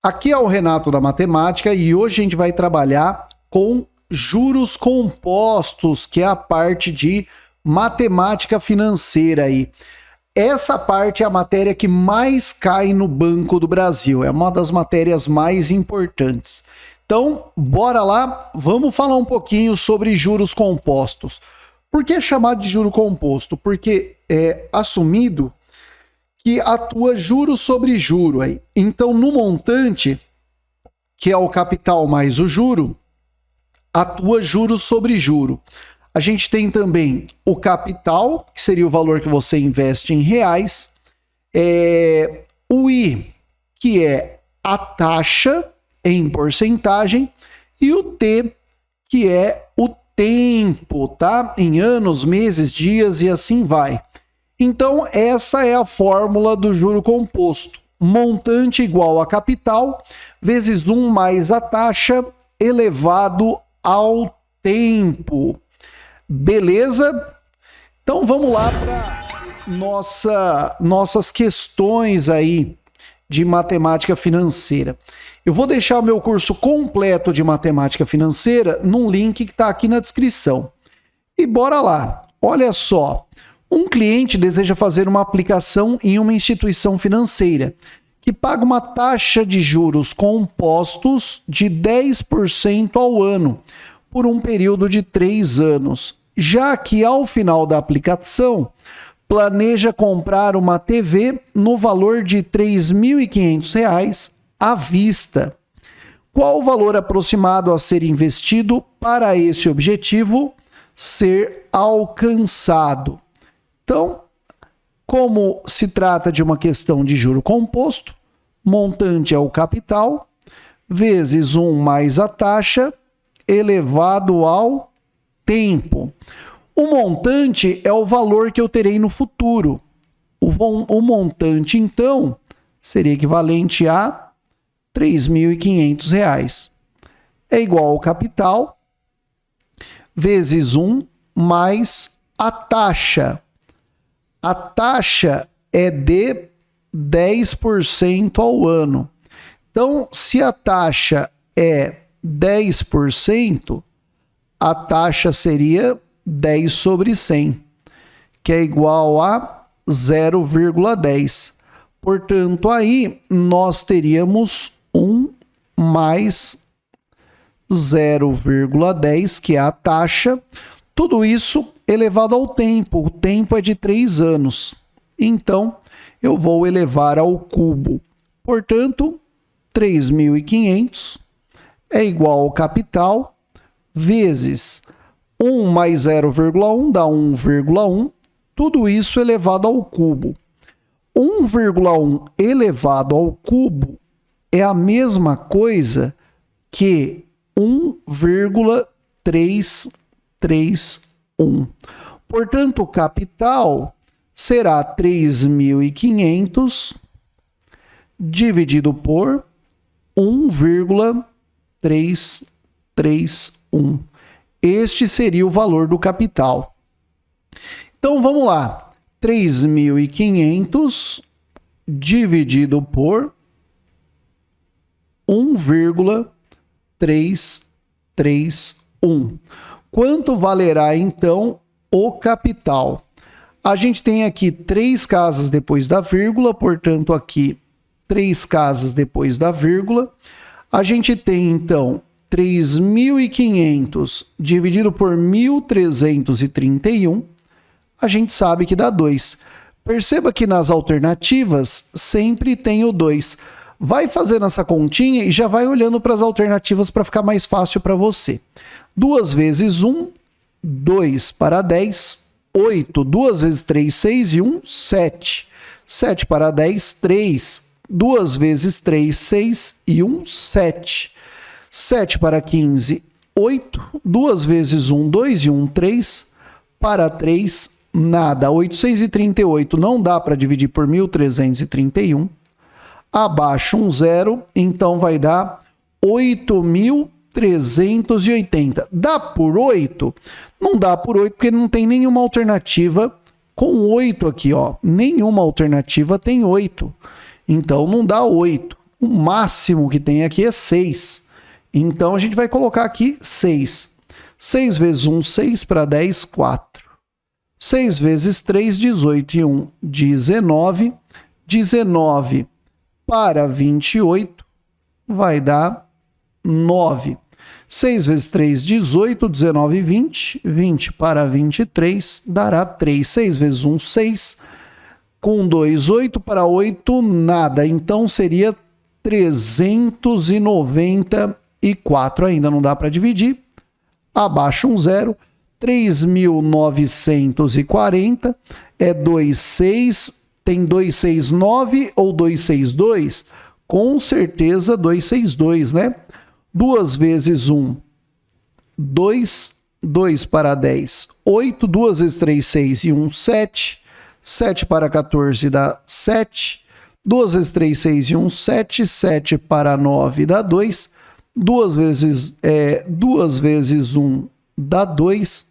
Aqui é o Renato da Matemática e hoje a gente vai trabalhar com juros compostos, que é a parte de matemática financeira aí. Essa parte é a matéria que mais cai no Banco do Brasil, é uma das matérias mais importantes. Então, bora lá, vamos falar um pouquinho sobre juros compostos. Por que é chamado de juro composto? Porque é assumido que atua juro sobre juro aí. Então, no montante, que é o capital mais o juro, atua juro sobre juro. A gente tem também o capital, que seria o valor que você investe em reais, o I, que é a taxa em porcentagem, e o T, que é o tempo, tá? Em anos, meses, dias e assim vai. Então, essa é a fórmula do juro composto. Montante igual a capital, vezes 1 mais a taxa, elevado ao tempo. Beleza? Então, vamos lá para nossas questões aí de matemática financeira. Eu vou deixar o meu curso completo de matemática financeira num link que está aqui na descrição. E bora lá. Olha só. Um cliente deseja fazer uma aplicação em uma instituição financeira que paga uma taxa de juros compostos de 10% ao ano por um período de 3 anos, já que ao final da aplicação planeja comprar uma TV no valor de R$ 3.500 à vista. Qual o valor aproximado a ser investido para esse objetivo ser alcançado? Então, como se trata de uma questão de juro composto, montante é o capital, vezes 1 mais a taxa, elevado ao tempo. O montante é o valor que eu terei no futuro. O montante, então, seria equivalente a R$ 3.500. É igual ao capital, vezes 1 mais a taxa. A taxa é de 10% ao ano. Então, se a taxa é 10%, a taxa seria 10 sobre 100, que é igual a 0,10. Portanto, aí nós teríamos 1 mais 0,10, que é a taxa. Tudo isso elevado ao tempo. O tempo é de 3 anos. Então, eu vou elevar ao cubo. Portanto, 3.500 é igual ao capital, vezes 1 mais 0,1 dá 1,1. Tudo isso elevado ao cubo. 1,1 elevado ao cubo é a mesma coisa que 1,331. Portanto, o capital será 3.500 dividido por 1,331. Este seria o valor do capital. Então, vamos lá. 3.500 dividido por 1,331. Quanto valerá, então, o capital? A gente tem aqui 3 casas depois da vírgula, portanto, aqui 3 casas depois da vírgula. A gente tem, então, 3.500 dividido por 1.331. A gente sabe que dá 2. Perceba que nas alternativas sempre tem o 2. Vai fazendo essa continha e já vai olhando para as alternativas para ficar mais fácil para você. 2 vezes 1, 2 para 10, 8. 2 vezes 3, 6 e 1, 7. 7 para 10, 3. 2 vezes 3, 6 e 1, 7. 7 para 15, 8. 2 vezes 1, 2 e 1, 3. Para 3, nada. 838 não dá para dividir por 1.331. Abaixo um zero, então vai dar 8.380. Dá por 8? Não dá por 8 porque não tem nenhuma alternativa com 8 aqui, ó. Nenhuma alternativa tem 8. Então não dá 8. O máximo que tem aqui é 6. Então a gente vai colocar aqui 6. 6 vezes 1, 6 para 10, 4. 6 vezes 3, 18 e 1, 19. 19 para 28 vai dar 9. 6 vezes 3, 18, 19 e 20. 20 para 23 dará 3. 6 vezes 1, 6. Com 2, 8 para 8, nada. Então seria 394. Ainda não dá para dividir. Abaixo um zero. 3.940 é 26. Tem 269 ou 262? Com certeza 262, né? 2 vezes 1, 2. 2 para 10, 8. 2 vezes 3, 6 e 1, 7. 7 para 14 dá 7. 2 vezes 3, 6 e 1, 7. 7 para 9 dá 2. 2 vezes 1 dá 2.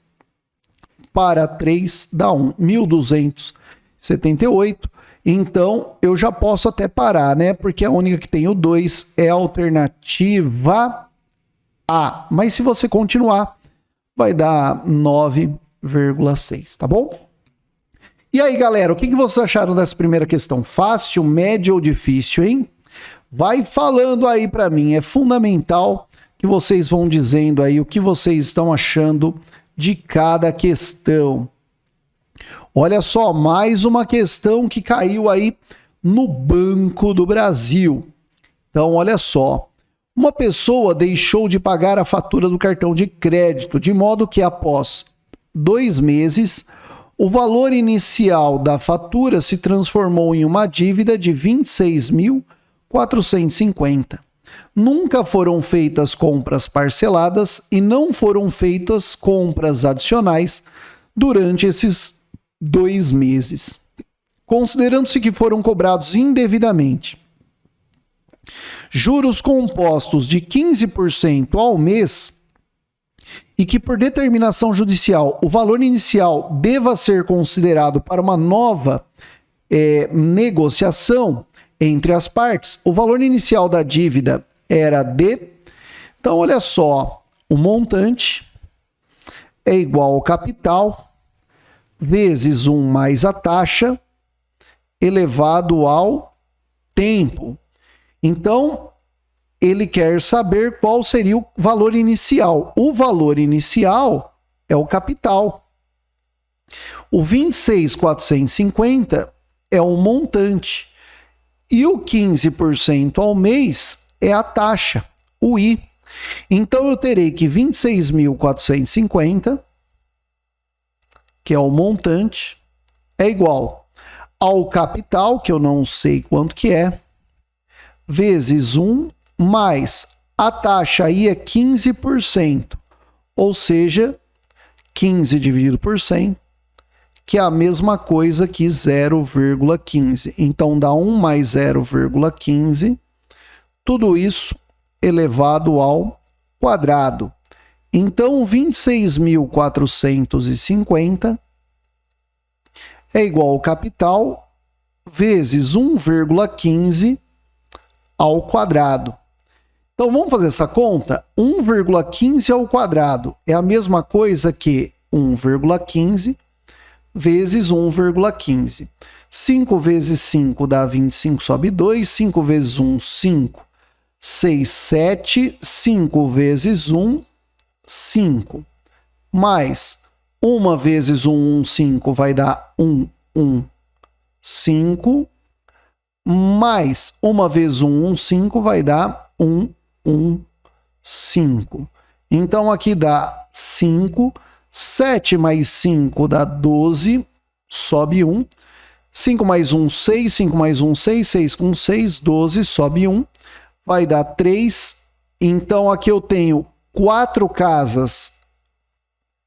Para 3 dá 1. 1.278. Então, eu já posso até parar, né? Porque a única que tem o 2 é a alternativa A. Mas se você continuar, vai dar 9,6, tá bom? E aí, galera, o que vocês acharam dessa primeira questão? Fácil, média ou difícil, hein? Vai falando aí para mim. É fundamental que vocês vão dizendo aí o que vocês estão achando de cada questão. Olha só, mais uma questão que caiu aí no Banco do Brasil. Então, olha só. Uma pessoa deixou de pagar a fatura do cartão de crédito, de modo que após 2 meses, o valor inicial da fatura se transformou em uma dívida de 26.450. Nunca foram feitas compras parceladas e não foram feitas compras adicionais durante esses 2 meses, considerando-se que foram cobrados indevidamente juros compostos de 15% ao mês e que, por determinação judicial, o valor inicial deva ser considerado para uma nova negociação entre as partes, o valor inicial da dívida era de... Então, olha só, o montante é igual ao capital vezes 1 mais a taxa elevado ao tempo. Então, ele quer saber qual seria o valor inicial. O valor inicial é o capital. O 26.450 é o montante. E o 15% ao mês é a taxa, o I. Então, eu terei que 26.450, que é o montante, é igual ao capital, que eu não sei quanto que é, vezes 1, mais a taxa aí é 15%, ou seja, 15 dividido por 100, que é a mesma coisa que 0,15. Então, dá 1 mais 0,15, tudo isso elevado ao quadrado. Então, 26.450 é igual ao capital vezes 1,15 ao quadrado. Então, vamos fazer essa conta? 1,15 ao quadrado é a mesma coisa que 1,15 vezes 1,15. 5 vezes 5 dá 25, sobe 2. 5 vezes 1, 5. 6, 7. 5 vezes 1, 5. Mais 1 vezes 1, 5 vai dar 1, 5. Mais 1 vezes 1, 5 vai dar 1, 5. Então, aqui dá 5. 7 mais 5 dá 12, sobe 1. 5 mais 1, 6. 5 mais 1, 6. 6 com 6, 12, sobe 1. Vai dar 3. Então, aqui eu tenho 4 casas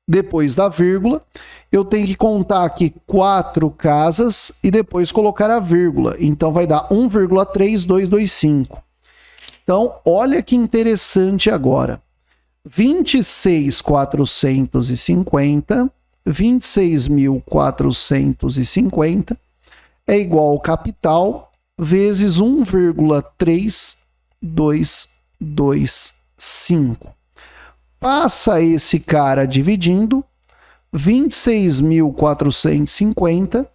depois da vírgula. Eu tenho que contar aqui 4 casas e depois colocar a vírgula. Então, vai dar 1,3225. Então, olha que interessante agora. 26.450, 26.450 é igual ao capital vezes 1,3225. Passa esse cara dividindo 26.450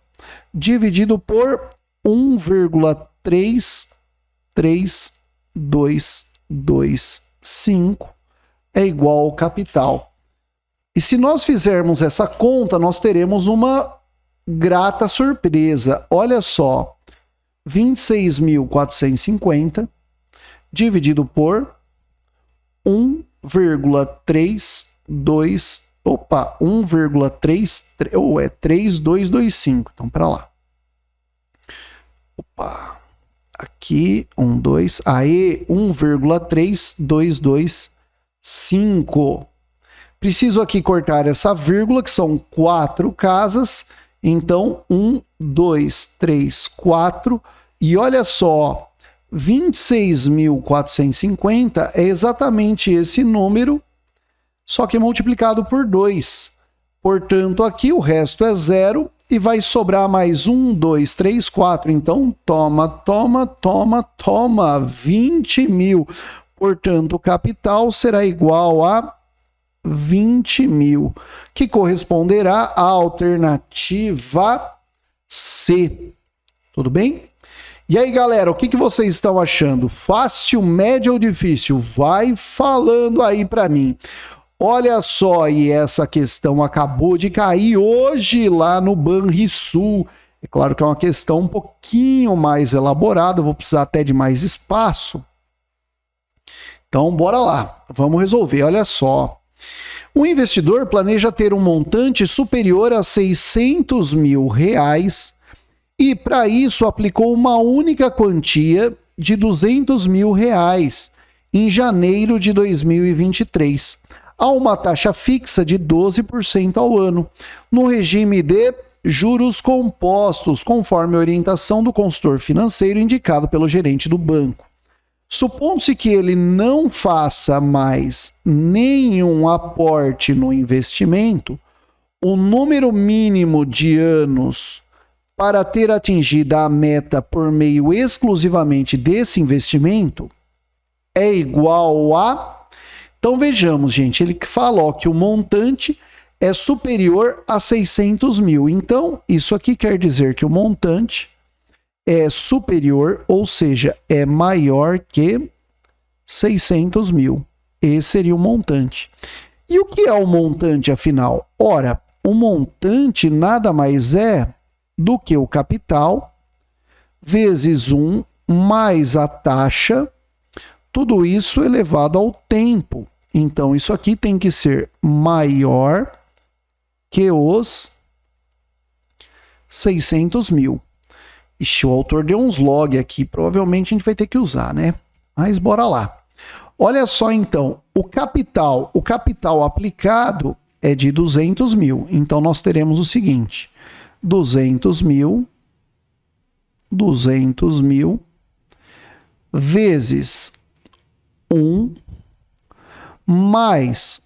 dividido por 1,33225 é igual ao capital. E se nós fizermos essa conta, nós teremos uma grata surpresa. Olha só, 26.450 dividido por 3225. Então, para lá. Opa. Aqui, 2. Aí, 1,3225. Preciso aqui cortar essa vírgula, que são 4 casas. Então, 1, 2, 3, 4. E olha só, 26.450 é exatamente esse número, só que multiplicado por 2. Portanto, aqui o resto é 0 e vai sobrar mais 1, 2, 3, 4. Então, toma, 20 mil. Portanto, o capital será igual a 20 mil, que corresponderá à alternativa C. Tudo bem? E aí, galera, o que vocês estão achando? Fácil, médio ou difícil? Vai falando aí para mim. Olha só, e essa questão acabou de cair hoje lá no Banrisul. É claro que é uma questão um pouquinho mais elaborada, vou precisar até de mais espaço. Então, bora lá, vamos resolver. Olha só. O investidor planeja ter um montante superior a 600 mil reais e, para isso, aplicou uma única quantia de 200 mil reais em janeiro de 2023, a uma taxa fixa de 12% ao ano, no regime de juros compostos, conforme a orientação do consultor financeiro indicado pelo gerente do banco. Supondo-se que ele não faça mais nenhum aporte no investimento, o número mínimo de anos para ter atingido a meta por meio exclusivamente desse investimento é igual a... Então vejamos, gente, ele fala ó, que o montante é superior a 600 mil. Então, isso aqui quer dizer que o montante é superior, ou seja, é maior que 600 mil. Esse seria o montante. E o que é o montante, afinal? Ora, o montante nada mais é do que o capital vezes 1 mais a taxa, tudo isso elevado ao tempo. Então, isso aqui tem que ser maior que os 600 mil. Ixi, o autor deu uns log aqui, provavelmente a gente vai ter que usar, né? Mas bora lá. Olha só então, o capital aplicado é de 200 mil. Então nós teremos o seguinte, 200 mil vezes 1 mais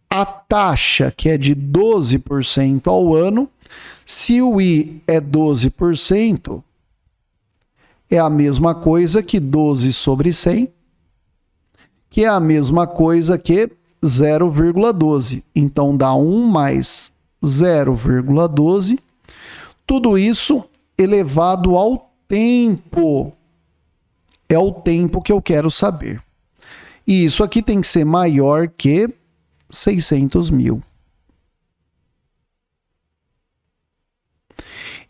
a taxa, que é de 12% ao ano. Se o I é 12%, é a mesma coisa que 12 sobre 100, que é a mesma coisa que 0,12. Então, dá 1 mais 0,12. Tudo isso elevado ao tempo. É o tempo que eu quero saber. E isso aqui tem que ser maior que 600 mil.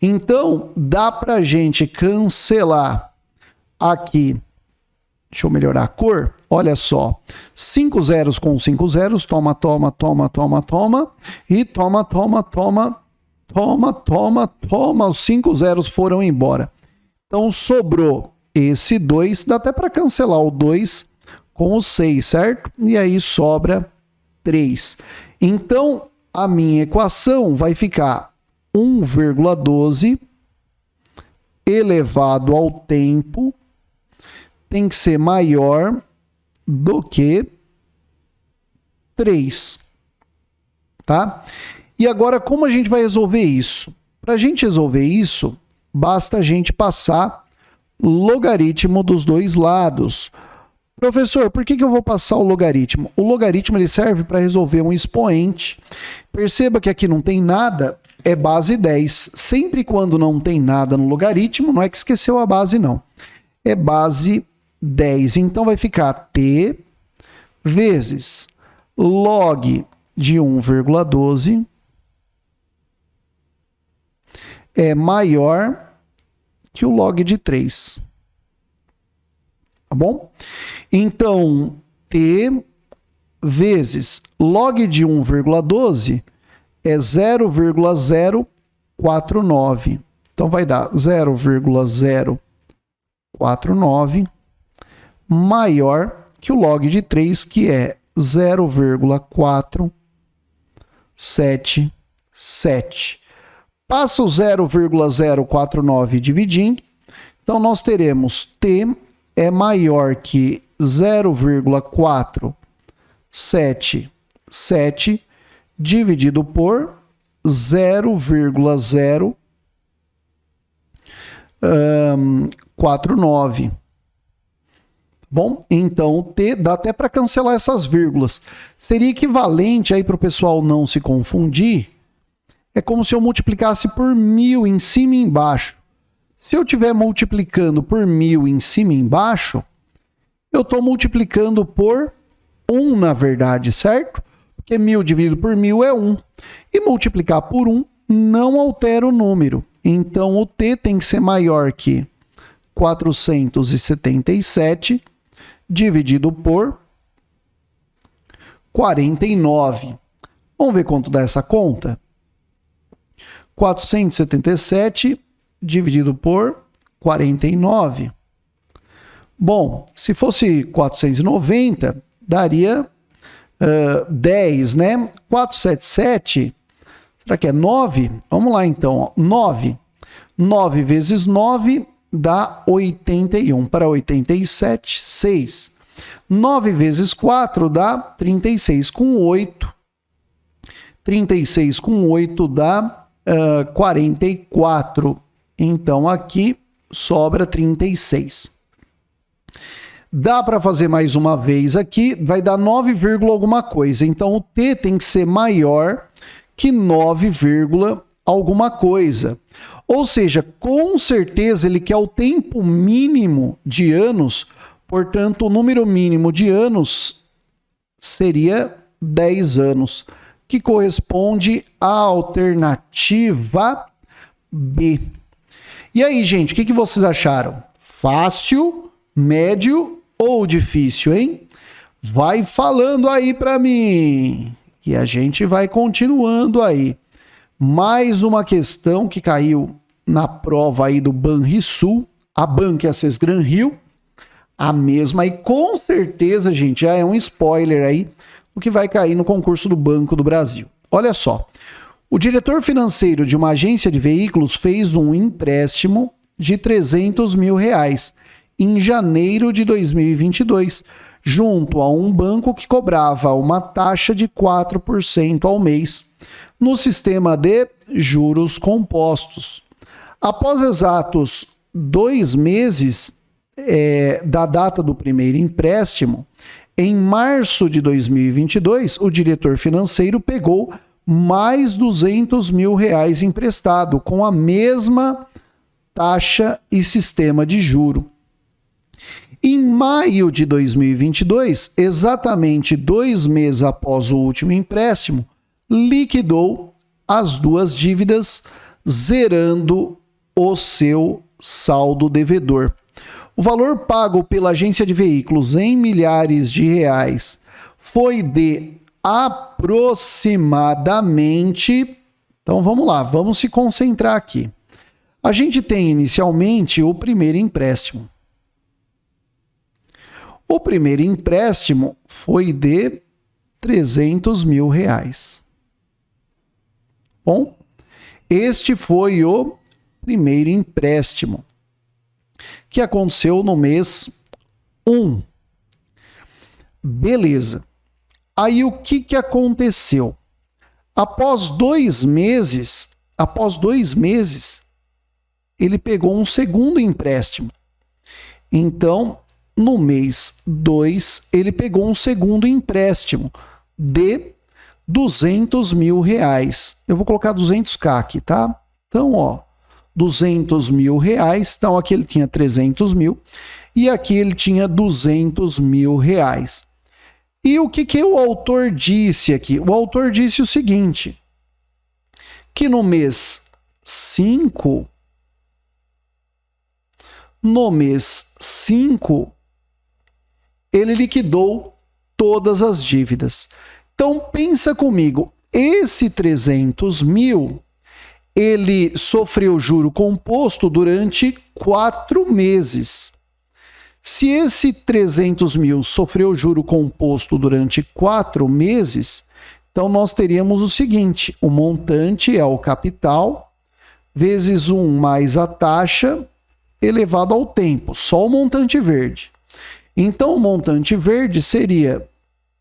Então, dá para a gente cancelar aqui. Deixa eu melhorar a cor. Olha só. 5 zeros com 5 zeros. Toma. E toma. Os 5 zeros foram embora. Então, sobrou esse 2. Dá até para cancelar o 2 com o 6, certo? E aí sobra 3. Então, a minha equação vai ficar 1,12 elevado ao tempo tem que ser maior do que 3, tá? E agora, como a gente vai resolver isso? Para a gente resolver isso, basta a gente passar logaritmo dos dois lados. Professor, por que eu vou passar o logaritmo? O logaritmo ele serve para resolver um expoente. Perceba que aqui não tem nada, é base 10. Sempre quando não tem nada no logaritmo, não é que esqueceu a base, não. É base 10. Então vai ficar t vezes log de 1,12 é maior que o log de 3. Tá bom? Então, t vezes log de 1,12 é 0,049. Então, vai dar 0,049 maior que o log de 3, que é 0,477. Passa o 0,049 dividindo. Então, nós teremos t é maior que 0,477 dividido por 0,049. Bom, então o t dá até para cancelar essas vírgulas. Seria equivalente aí para o pessoal não se confundir. É como se eu multiplicasse por 1000 em cima e embaixo. Se eu estiver multiplicando por 1000 em cima e embaixo, eu estou multiplicando por 1, na verdade, certo? Porque 1000 dividido por 1000 é 1. E multiplicar por 1 não altera o número. Então, o t tem que ser maior que 477 dividido por 49. Vamos ver quanto dá essa conta? 477 dividido por 49. Bom, se fosse 490, daria 10, né? 477, será que é 9? Vamos lá, então. 9. 9 vezes 9 dá 81. Para 87, 6. 9 vezes 4 dá 36 com 8. 36 com 8 dá 44. Então, aqui sobra 36. Dá para fazer mais uma vez aqui, vai dar 9, alguma coisa. Então, o t tem que ser maior que 9, alguma coisa. Ou seja, com certeza ele quer o tempo mínimo de anos, portanto, o número mínimo de anos seria 10 anos, que corresponde à alternativa B. E aí, gente, o que vocês acharam? Fácil, médio ou difícil, hein? Vai falando aí para mim. E a gente vai continuando aí. Mais uma questão que caiu na prova aí do Banrisul, a Banca Access Gran Rio, a mesma. E com certeza, gente, já é um spoiler aí do que vai cair no concurso do Banco do Brasil. Olha só. O diretor financeiro de uma agência de veículos fez um empréstimo de 300 mil reais em janeiro de 2022, junto a um banco que cobrava uma taxa de 4% ao mês, no sistema de juros compostos. Após exatos 2 meses da data do primeiro empréstimo, em março de 2022, o diretor financeiro pegou mais 200 mil reais emprestado, com a mesma taxa e sistema de juro. Em maio de 2022, exatamente 2 meses após o último empréstimo, liquidou as duas dívidas, zerando o seu saldo devedor. O valor pago pela agência de veículos em milhares de reais foi de aproximadamente... Então vamos lá, vamos se concentrar aqui. A gente tem inicialmente o primeiro empréstimo. O primeiro empréstimo foi de 300 mil reais. Bom, este foi o primeiro empréstimo que aconteceu no mês 1. Beleza. Aí o que aconteceu? Após 2 meses, ele pegou um segundo empréstimo. Então, no mês 2, ele pegou um segundo empréstimo de R$200 mil. Eu vou colocar 200k aqui, tá? Então, ó, R$200 mil. Então, aqui ele tinha 300 mil e aqui ele tinha R$200 mil. E o que o autor disse aqui? O autor disse o seguinte, que no mês 5, ele liquidou todas as dívidas. Então, pensa comigo, esse 300 mil, ele sofreu juro composto durante 4 meses. Se esse 300 mil sofreu juro composto durante 4 meses, então nós teríamos o seguinte, o montante é o capital, vezes 1 mais a taxa, elevado ao tempo, só o montante verde. Então, o montante verde seria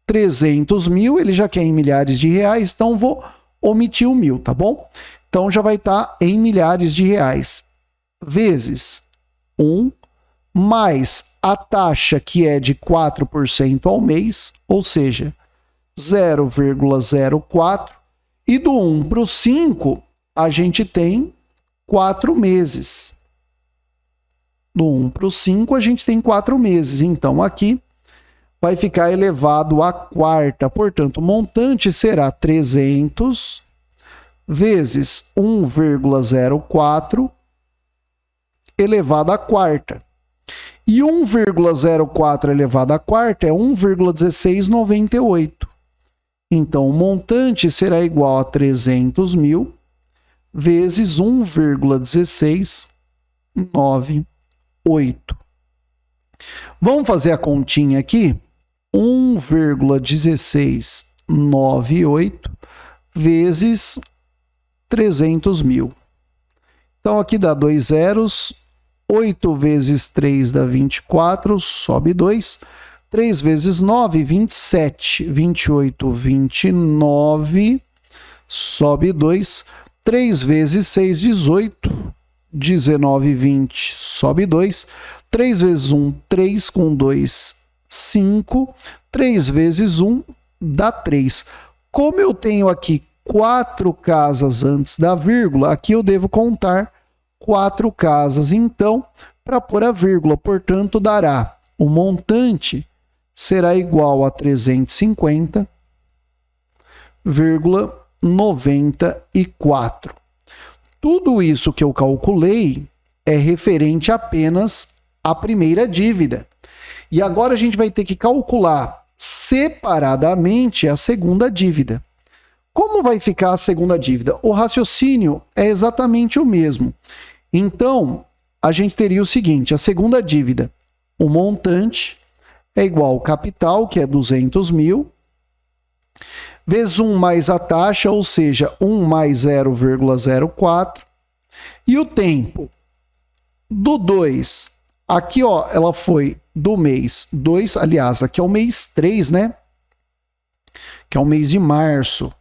300 mil, ele já quer em milhares de reais, então vou omitir o 1.000, tá bom? Então, já vai estar em milhares de reais, vezes 1, mais a taxa que é de 4% ao mês, ou seja, 0,04, e do 1 para o 5, a gente tem 4 meses. Do 1 para o 5, a gente tem 4 meses. Então, aqui vai ficar elevado à quarta. Portanto, o montante será 300 vezes 1,04 elevado à quarta. E 1,04 elevado à quarta é 1,1698. Então, o montante será igual a 300 mil vezes 1,1698. Vamos fazer a continha aqui? 1,1698 vezes 300 mil. Então, aqui dá 2 zeros. 8 vezes 3 dá 24, sobe 2. 3 vezes 9, 27. 28, 29, sobe 2. 3 vezes 6, 18. 19, 20, sobe 2. 3 vezes 1, 3 com 2, 5. 3 vezes 1 dá 3. Como eu tenho aqui 4 casas antes da vírgula, aqui eu devo contar 4 casas, então, para pôr a vírgula. Portanto, dará o montante será igual a 350,94. Tudo isso que eu calculei é referente apenas à primeira dívida. E agora a gente vai ter que calcular separadamente a segunda dívida. Como vai ficar a segunda dívida? O raciocínio é exatamente o mesmo. Então, a gente teria o seguinte, a segunda dívida, o montante é igual ao capital, que é 200 mil, vezes 1 mais a taxa, ou seja, 1 mais 0,04, e o tempo do 2, aqui ó, ela foi do mês 2, aliás, aqui é o mês 3, né? Que é o mês de março.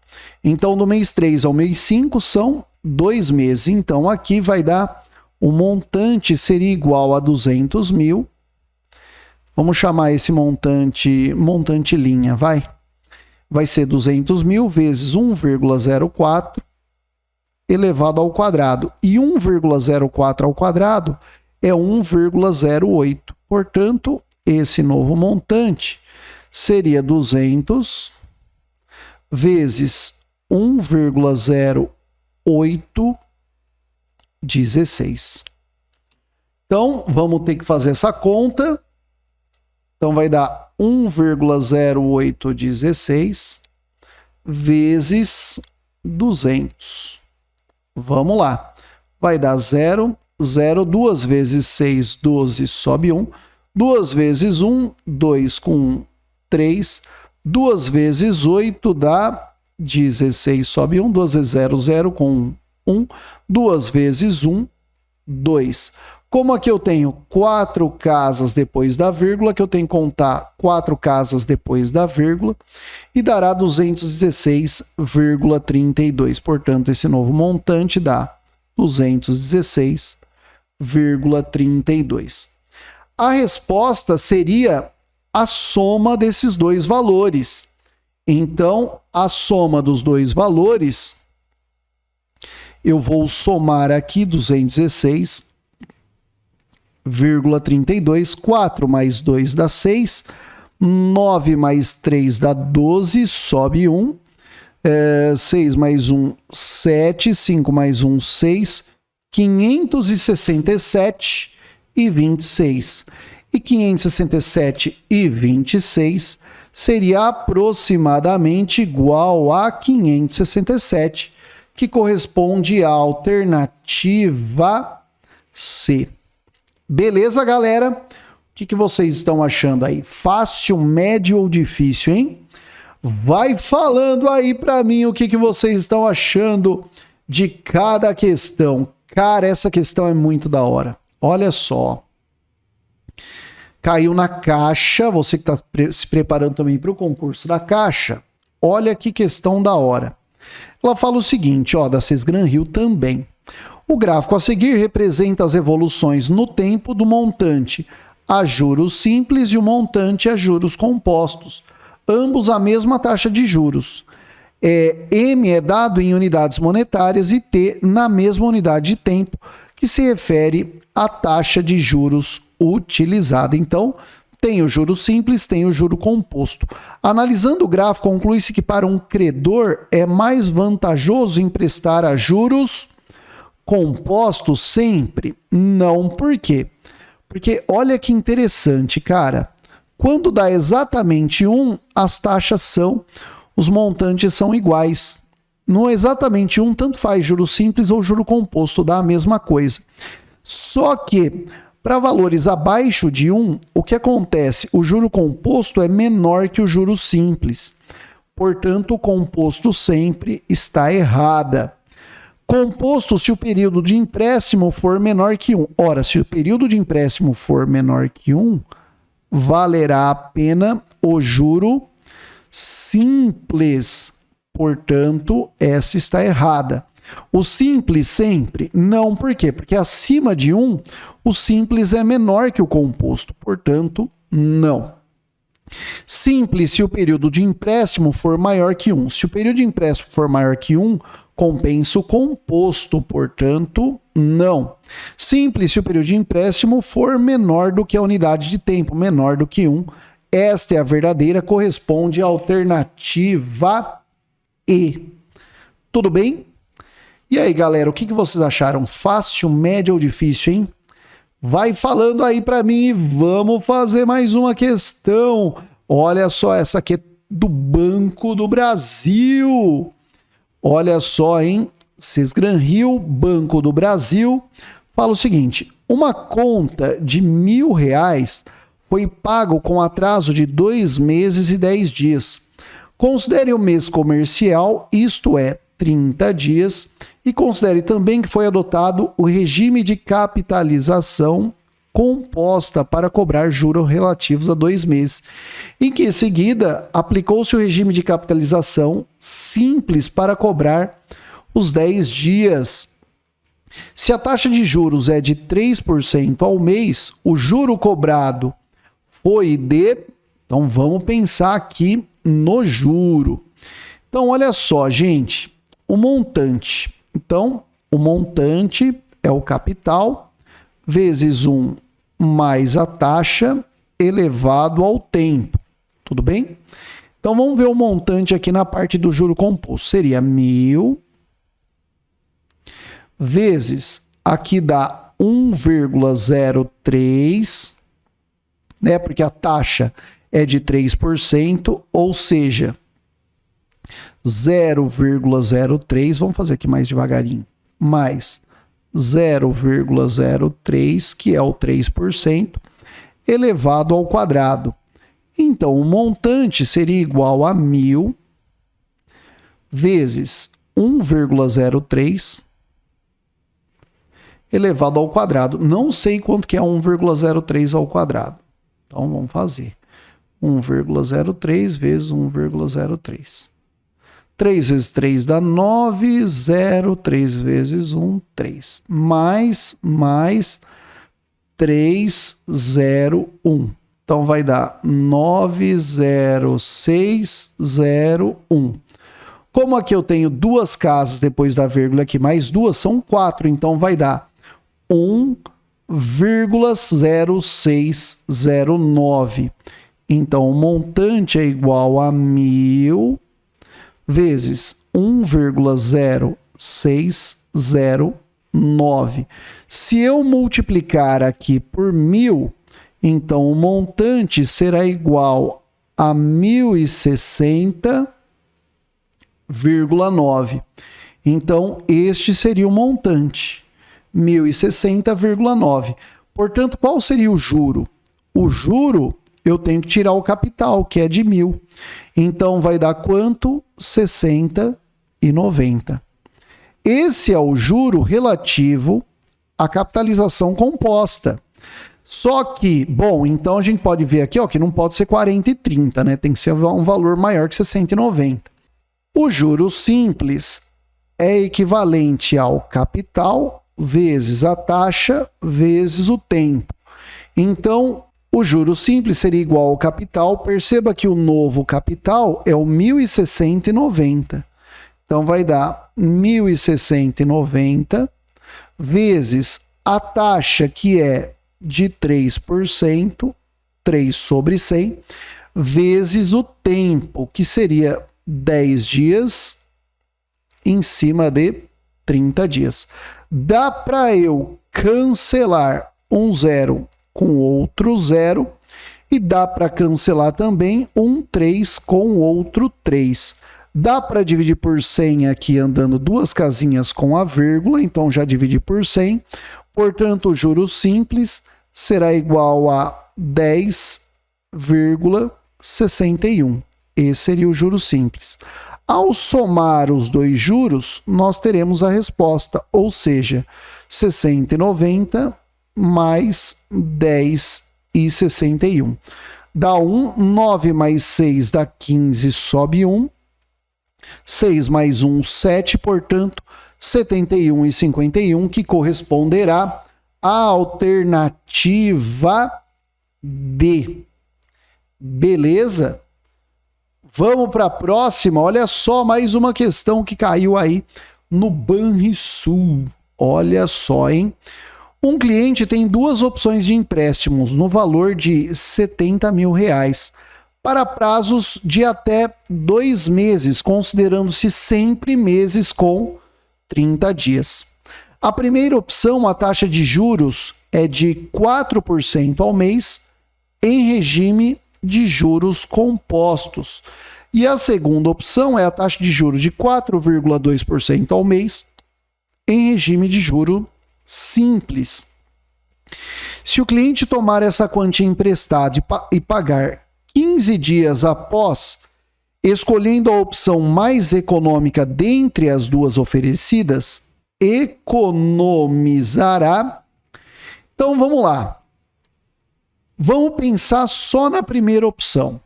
Então, do mês 3 ao mês 5 são 2 meses. Então, aqui vai dar, o montante seria igual a 200 mil. Vamos chamar esse montante linha, vai? Vai ser 200 mil vezes 1,04 elevado ao quadrado. E 1,04 ao quadrado é 1,08. Portanto, esse novo montante seria 200 vezes 1,0816. Então, vamos ter que fazer essa conta. Então, vai dar 1,0816 vezes 200. Vamos lá. Vai dar 0, 0, 2 vezes 6, 12, sobe 1. 2 vezes 1, 2 com 1, 3. 2 vezes 8 dá 16, sobe 1. 2 vezes 0, 0 com 1. 2 vezes 1, 2. Como aqui eu tenho 4 casas depois da vírgula, que eu tenho que contar 4 casas depois da vírgula, e dará 216,32. Portanto, esse novo montante dá 216,32. A resposta seria a soma desses dois valores. Então, a soma dos dois valores, eu vou somar aqui 216,32, 4 mais 2 dá 6, 9 mais 3 dá 12, sobe 1, 6 mais 1, 7, 5 mais 1, 6, 567,26. E 567,26 seria aproximadamente igual a 567, que corresponde à alternativa C. Beleza, galera? O que vocês estão achando aí? Fácil, médio ou difícil, hein? Vai falando aí para mim o que vocês estão achando de cada questão. Cara, essa questão é muito da hora. Olha só. Caiu na Caixa, você que está se preparando também para o concurso da Caixa, olha que questão da hora. Ela fala o seguinte, ó, da Sesgran-Rio também. O gráfico a seguir representa as evoluções no tempo do montante a juros simples e o montante a juros compostos, ambos a mesma taxa de juros. M é dado em unidades monetárias e T na mesma unidade de tempo, que se refere à taxa de juros utilizada. Então, tem o juro simples, tem o juro composto. Analisando o gráfico, conclui-se que para um credor é mais vantajoso emprestar a juros compostos sempre? Não, por quê? Porque olha que interessante, cara. Quando dá exatamente 1, as taxas os montantes são iguais. No exatamente 1, tanto faz juro simples ou juro composto, dá a mesma coisa. Só que, para valores abaixo de 1, o que acontece? O juro composto é menor que o juro simples. Portanto, o composto sempre está errada. Composto se o período de empréstimo for menor que 1. Ora, se o período de empréstimo for menor que 1, valerá a pena o juro simples. Portanto, essa está errada. O simples sempre? Não, por quê? Porque acima de 1, o simples é menor que o composto. Portanto, não. Simples se o período de empréstimo for maior que 1. Se o período de empréstimo for maior que 1, compensa o composto, portanto, não. Simples se o período de empréstimo for menor do que a unidade de tempo, menor do que 1. Esta é a verdadeira, corresponde à alternativa E. Tudo bem? E aí, galera, o que vocês acharam? Fácil, médio ou difícil, hein? Vai falando aí para mim e vamos fazer mais uma questão. Olha só, essa aqui é do Banco do Brasil. Olha só, hein? Sesgran-Rio, Banco do Brasil, fala o seguinte: uma conta de R$1.000 foi pago com atraso de 2 meses e 10 dias. Considere o mês comercial, isto é, 30 dias, e considere também que foi adotado o regime de capitalização composta para cobrar juros relativos a 2 meses, em que em seguida aplicou-se o regime de capitalização simples para cobrar os 10 dias. Se a taxa de juros é de 3% ao mês, o juro cobrado foi de... Então vamos pensar aqui no juro. Então olha só, gente, o montante. Então o montante é o capital vezes 1 mais a taxa elevado ao tempo. Tudo bem? Então vamos ver o montante aqui na parte do juro composto. Seria 1.000 vezes, aqui dá 1,03, né? Porque a taxa é de 3%, ou seja, 0,03, vamos fazer aqui mais devagarinho, mais 0,03, que é o 3%, elevado ao quadrado. Então, o montante seria igual a 1.000 vezes 1,03 elevado ao quadrado. Não sei quanto que é 1,03 ao quadrado. Então, vamos fazer. 1,03 vezes 1,03. 3 vezes 3 dá 9, 0, 3 vezes 1, 3. Mais 301. Então vai dar 90601. Como aqui eu tenho duas casas depois da vírgula aqui, mais duas, são 4. Então vai dar 1,0609. Então o montante é igual a 1.000 vezes 1,0609. Se eu multiplicar aqui por 1.000, então o montante será igual a 1.060,9. Então este seria o montante, 1.060,9. Portanto, qual seria o juro? O juro eu tenho que tirar o capital, que é de 1.000. Então vai dar quanto? 60,90. Esse é o juro relativo à capitalização composta. Só que, bom, então a gente pode ver aqui, ó, que não pode ser 40 e 30, né? Tem que ser um valor maior que 60,90. O juro simples é equivalente ao capital vezes a taxa vezes o tempo. Então, o juro simples seria igual ao capital. Perceba que o novo capital é o 1.060,90. Então, vai dar 1.060,90 vezes a taxa, que é de 3%, 3 sobre 100, vezes o tempo, que seria 10 dias em cima de 30 dias. Dá para eu cancelar um zero com outro zero e dá para cancelar também um 3 com outro 3. Dá para dividir por 100 aqui andando duas casinhas com a vírgula, então já dividi por 100. Portanto, o juro simples será igual a 10,61. Esse seria o juro simples. Ao somar os dois juros, nós teremos a resposta, ou seja, 60,90 mais 10,61. Dá 1, 9 mais 6 dá 15, sobe 1. 6 mais 1, 7, portanto, 71,51, que corresponderá à alternativa D. Beleza? Vamos para a próxima. Olha só, mais uma questão que caiu aí no Banrisul. Olha só, hein? Um cliente tem duas opções de empréstimos no valor de R$70 mil para prazos de até 2 meses, considerando-se sempre meses com 30 dias. A primeira opção, a taxa de juros é de 4% ao mês em regime de juros compostos. E a segunda opção é a taxa de juros de 4,2% ao mês em regime de juro simples. Se o cliente tomar essa quantia emprestada e pagar 15 dias após, escolhendo a opção mais econômica dentre as duas oferecidas, economizará. Então vamos lá. Vamos pensar só na primeira opção.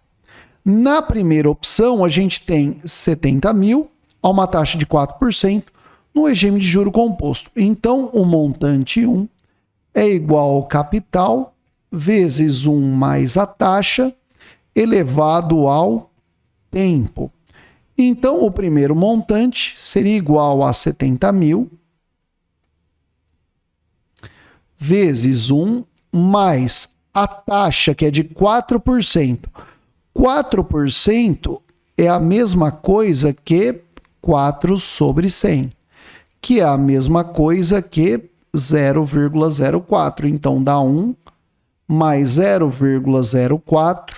Na primeira opção, a gente tem 70 mil a uma taxa de 4% no regime de juro composto. Então, o montante 1 é igual ao capital vezes 1 mais a taxa elevado ao tempo. Então, o primeiro montante seria igual a 70 mil vezes 1 mais a taxa, que é de 4%. 4% é a mesma coisa que 4 sobre 100, que é a mesma coisa que 0,04. Então, dá 1 mais 0,04,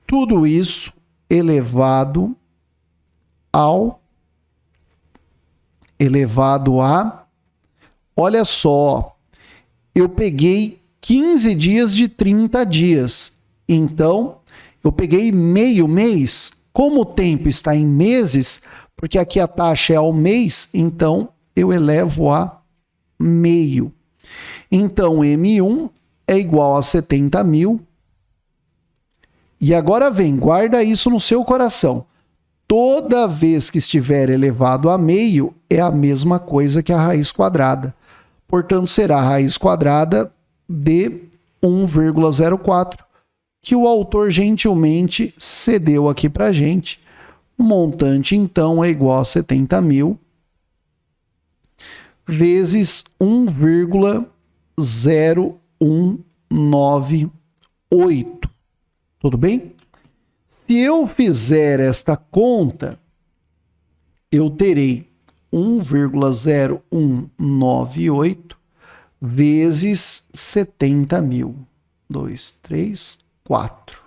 tudo isso elevado a... Olha só, eu peguei 15 dias de 30 dias. Então, eu peguei meio mês. Como o tempo está em meses, porque aqui a taxa é ao mês, então eu elevo a meio. Então, M1 é igual a 70 mil. E agora vem, guarda isso no seu coração. Toda vez que estiver elevado a meio, é a mesma coisa que a raiz quadrada. Portanto, será a raiz quadrada de 1,04, que o autor gentilmente cedeu aqui para a gente. O montante, então, é igual a 70 mil vezes 1,0198. Tudo bem? Se eu fizer esta conta, eu terei 1,0198 vezes 70 mil. 2, 3, 4.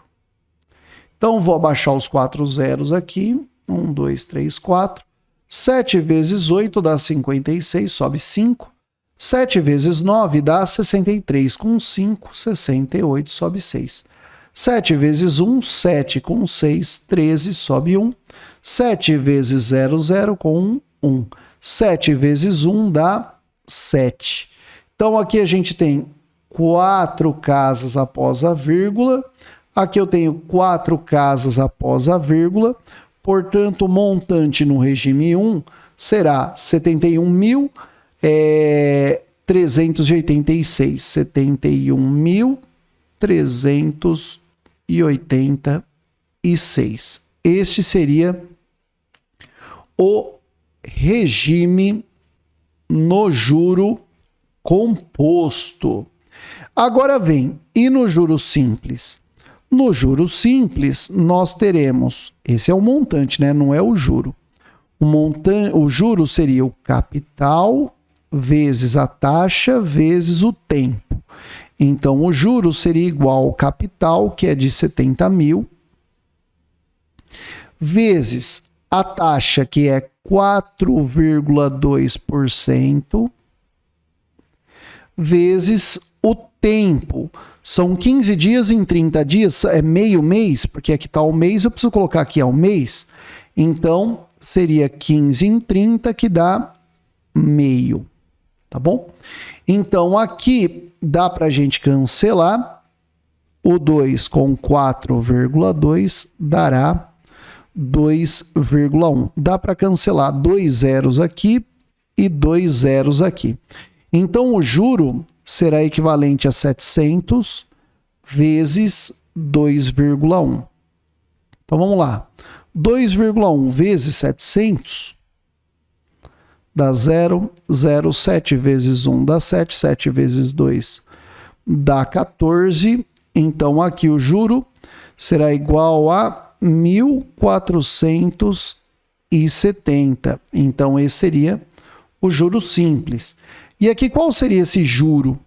Então, vou abaixar os 4 zeros aqui. 1, 2, 3, 4. 7 vezes 8 dá 56, sobe 5. 7 vezes 9 dá 63, com 5, 68, sobe 6. 7 vezes 1, 7, com 6, 13, sobe 1. 7 vezes 0, 0, com 1, 1. 7 vezes 1 dá 7. Então, aqui a gente tem 4 casas após a vírgula. Aqui eu tenho 4 casas após a vírgula. Portanto, o montante no regime 1 será 71.386. 71.386. Este seria o regime no juro composto. Agora vem, e no juro simples? No juro simples, nós teremos, esse é o montante, né? Não é o juro. O juro seria o capital vezes a taxa vezes o tempo. Então, o juro seria igual ao capital, que é de 70 mil, vezes a taxa, que é 4,2%, vezes o tempo. São 15 dias em 30 dias, é meio mês, porque aqui está o mês, eu preciso colocar aqui ao mês. Então, seria 15 em 30, que dá meio. Tá bom? Então, aqui dá para a gente cancelar. O 2 com 4,2 dará 2,1. Dá para cancelar 2 zeros aqui e 2 zeros aqui. Então, o juro será equivalente a 700 vezes 2,1. Então, vamos lá. 2,1 vezes 700 dá 0, 0, 7 vezes 1 dá 7, 7 vezes 2 dá 14. Então, aqui o juro será igual a 1.470. Então, esse seria o juro simples. E aqui, qual seria esse juro?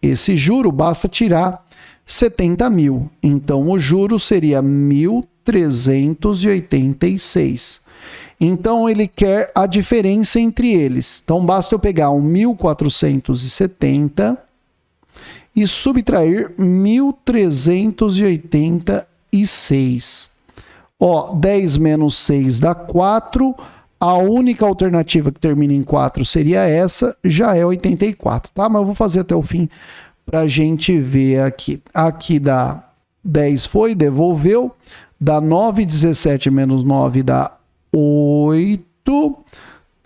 Esse juro basta tirar 70 mil. Então, o juro seria 1.386. Então, ele quer a diferença entre eles. Então, basta eu pegar o 1.470 e subtrair 1.386. Ó, 10 menos 6 dá 4. A única alternativa que termina em 4 seria essa, já é 84, tá? Mas eu vou fazer até o fim para a gente ver aqui. Aqui dá 10 foi, devolveu, dá 9, 17 menos 9 dá 8,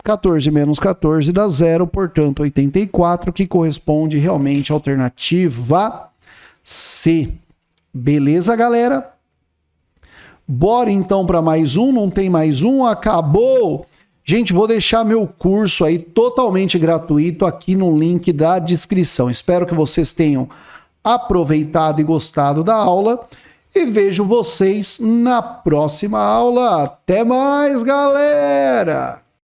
14 menos 14 dá 0, portanto 84, que corresponde realmente à alternativa C. Beleza, galera? Bora então para mais um, não tem mais um, acabou. Gente, vou deixar meu curso aí totalmente gratuito aqui no link da descrição. Espero que vocês tenham aproveitado e gostado da aula e vejo vocês na próxima aula. Até mais, galera!